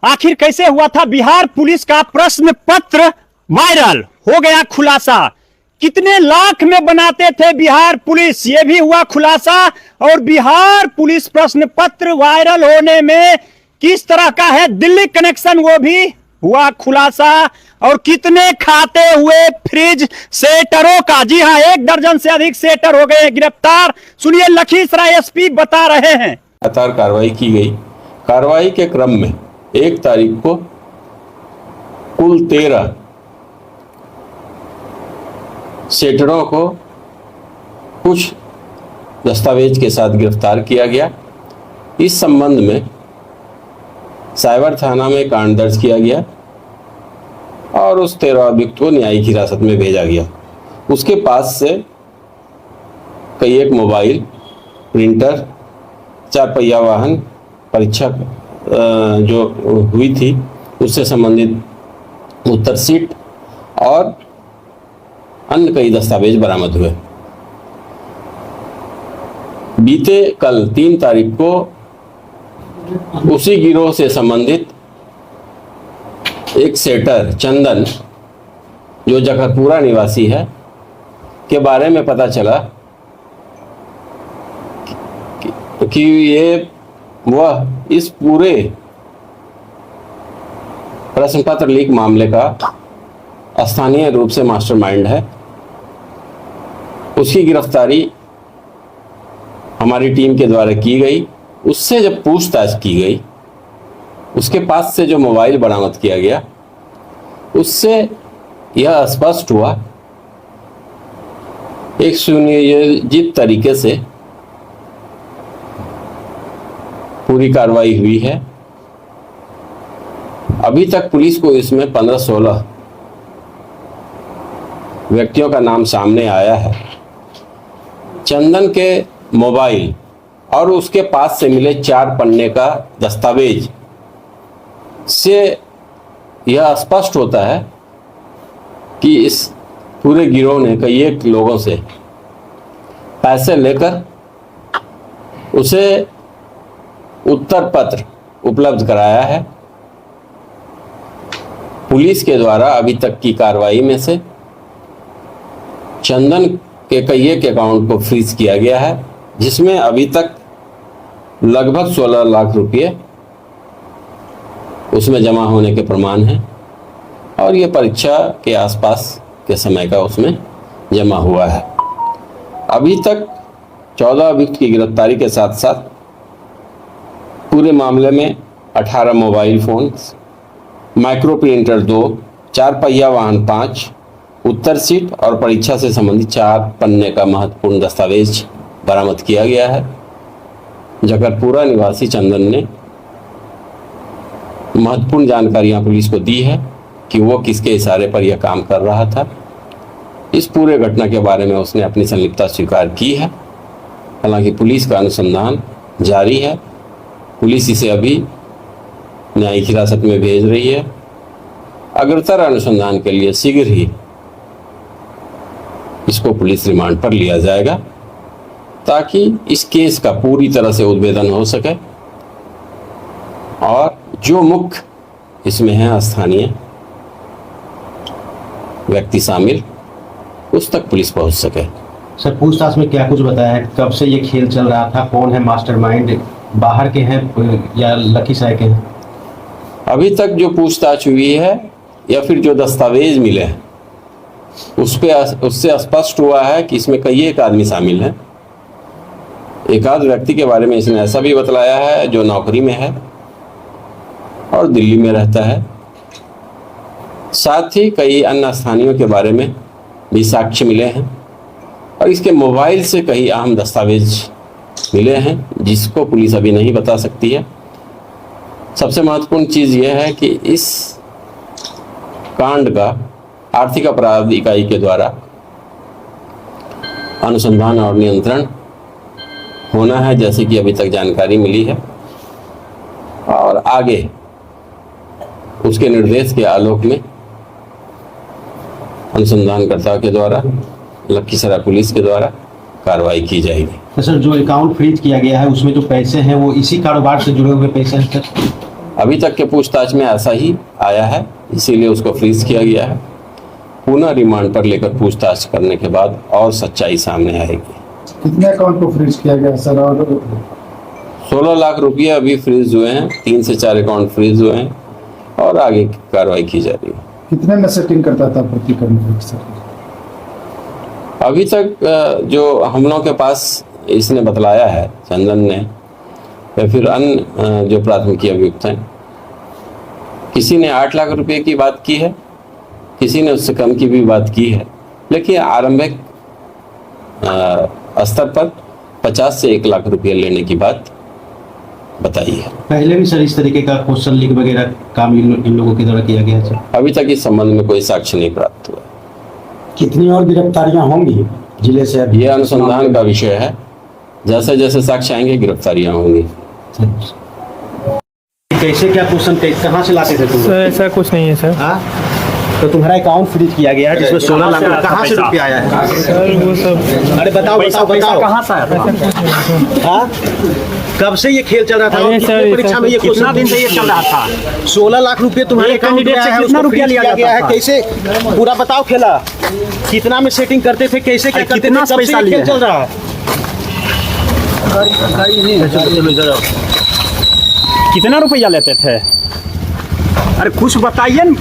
आखिर कैसे हुआ था बिहार पुलिस का प्रश्न पत्र वायरल, हो गया खुलासा। कितने लाख में बनाते थे बिहार पुलिस, ये भी हुआ खुलासा। और बिहार पुलिस प्रश्न पत्र वायरल होने में किस तरह का है दिल्ली कनेक्शन, वो भी हुआ खुलासा। और कितने खाते हुए फ्रिज सेटरों का, जी हां, 1 दर्जन से अधिक सेटर हो गए गिरफ्तार। सुनिए लखीसराय एसपी बता रहे हैं। लगातार कार्रवाई की गई। कार्रवाई के क्रम में 1 तारीख को कुल 13 सेटरों को कुछ दस्तावेज के साथ गिरफ्तार किया गया। इस संबंध में साइबर थाना में कांड दर्ज किया गया और उस 13 अभियुक्त को न्यायिक हिरासत में भेजा गया। उसके पास से कई एक मोबाइल, प्रिंटर, 4 पहिया वाहन, परीक्षा जो हुई थी उससे संबंधित उत्तर शीट और अन्य कई दस्तावेज बरामद हुए। बीते कल 3 तारीख को उसी गिरोह से संबंधित एक सेटर चंदन, जो जखरपुरा निवासी है, के बारे में पता चला कि ये वह इस पूरे प्रश्न पत्र लीक मामले का स्थानीय रूप से मास्टरमाइंड है। उसकी गिरफ्तारी हमारी टीम के द्वारा की गई। उससे जब पूछताछ की गई, उसके पास से जो मोबाइल बरामद किया गया, उससे यह स्पष्ट हुआ एक सुनियोजित तरीके से पूरी कार्रवाई हुई है। अभी तक पुलिस को इसमें 15-16 व्यक्तियों का नाम सामने आया है। चंदन के मोबाइल और उसके पास से मिले 4 पन्ने का दस्तावेज से यह स्पष्ट होता है कि इस पूरे गिरोह ने कई एक लोगों से पैसे लेकर उसे उत्तर पत्र उपलब्ध कराया है। पुलिस के द्वारा अभी तक की कार्रवाई में से चंदन के कई एक अकाउंट को फ्रीज किया गया है, जिसमें अभी तक लगभग 16 लाख रुपये उसमें जमा होने के प्रमाण हैं और ये परीक्षा के आसपास के समय का उसमें जमा हुआ है। अभी तक 14 अभियुक्त की गिरफ्तारी के साथ साथ पूरे मामले में 18 मोबाइल फोन, माइक्रो प्रिंटर 2, 4 पहिया वाहन 5, उत्तर शीट और परीक्षा से संबंधित 4 पन्ने का महत्वपूर्ण दस्तावेज बरामद किया गया है। जगरपुरा निवासी चंदन ने महत्वपूर्ण जानकारियां पुलिस को दी है कि वो किसके इशारे पर यह काम कर रहा था। इस पूरे घटना के बारे में उसने अपनी संलिप्तता स्वीकार की है। हालांकि पुलिस का अनुसंधान जारी है। पुलिस इसे अभी न्यायिक हिरासत में भेज रही है। अग्रतर अनुसंधान के लिए शीघ्र ही इसको पुलिस रिमांड पर लिया जाएगा ताकि इस केस का पूरी तरह से उद्भेदन हो सके और जो मुख्य इसमें है स्थानीय व्यक्ति शामिल, उस तक पुलिस पहुंच सके। सर, पूछताछ में क्या कुछ बताया है? कब से ये खेल चल रहा था? कौन है मास्टरमाइंड? बाहर के हैं या लखीसराय के हैं? अभी तक जो पूछताछ हुई है या फिर जो दस्तावेज मिले हैं उससे स्पष्ट हुआ है कि इसमें कई एक आदमी शामिल हैं। एक आध व्यक्ति के बारे में इसने ऐसा भी बतलाया है जो नौकरी में है और दिल्ली में रहता है। साथ ही कई अन्य स्थानियों के बारे में भी साक्ष्य मिले हैं और इसके मोबाइल से कई अहम दस्तावेज मिले हैं जिसको पुलिस अभी नहीं बता सकती है। सबसे महत्वपूर्ण चीज़ यह है कि इस कांड का आर्थिक अपराध इकाई के द्वारा अनुसंधान और नियंत्रण होना है, जैसे कि अभी तक जानकारी मिली है, और आगे उसके निर्देश के आलोक में अनुसंधानकर्ता के द्वारा, लखीसराय पुलिस के द्वारा कार्रवाई की जाएगी। तो सर जो अकाउंट फ्रीज किया गया है उसमें जो पैसे हैं वो इसी कारोबार से जुड़े हुए पैसे हैं सर? अभी तक के पूछताछ में ऐसा ही आया है, इसीलिए उसको फ्रीज किया गया है। पुनः रिमांड पर लेकर पूछताछ करने के बाद और सच्चाई सामने आएगी। कितने अकाउंट को फ्रीज किया गया सर? और 16 लाख रुपये अभी फ्रीज हुए हैं, 3 से 4 अकाउंट फ्रीज हुए हैं और आगे की कार्रवाई की जा रही है। कितने में सेटिंग करता था प्रतिकरण सर? अभी तक जो हम लोगों के पास इसने बतलाया है, चंदन ने या फिर अन्य जो प्राथमिकी अभियुक्त हैं, किसी ने 8 लाख रुपए की बात की है, किसी ने उससे कम की भी बात की है, लेकिन आरंभिक स्तर पर 50 से 1 लाख रुपये लेने की बात बताई है। पहले भी सर इस तरीके का क्वेश्चन लीक वगैरह काम इन लोगों के द्वारा किया गया है सर? अभी तक इस संबंध में कोई साक्ष्य नहीं प्राप्त हुआ। कितनी और गिरफ्तारियां होंगी जिले से? ये अनुसंधान का विषय है, जैसे जैसे साक्ष्य आएंगे गिरफ्तारियां होंगी। कैसे क्या क्वेश्चन कहाँ से लाते थे तुम? सर ऐसा कुछ नहीं है सर। हाँ, तो तुम्हारा अकाउंट फ्रीज किया गया है जिसमें 16 लाख कहाँ से रुपया आया है? सर वो सब अरे बताओ बताओ बताओ कहाँ से आया? हाँ? कब से ये खेल चल रहा था? अरे कितने सर, परीक्षा में ये कितना दिन से ये चल रहा था? 16 लाख रुपए तुम्हारे एक अकाउंट में कैंडिडेट से आया है, कितना उसको रुपया फ्रीज लिया किया गया जाता है? कैसे पूरा बताओ खेला? कितना में सेटिंग करते थे, कैसे क्या अरे करते थे? कितना कब से पैसा ये लिए खेल चल रहा है? कितना रुपया लेते थे? अरे कुछ बताइए न।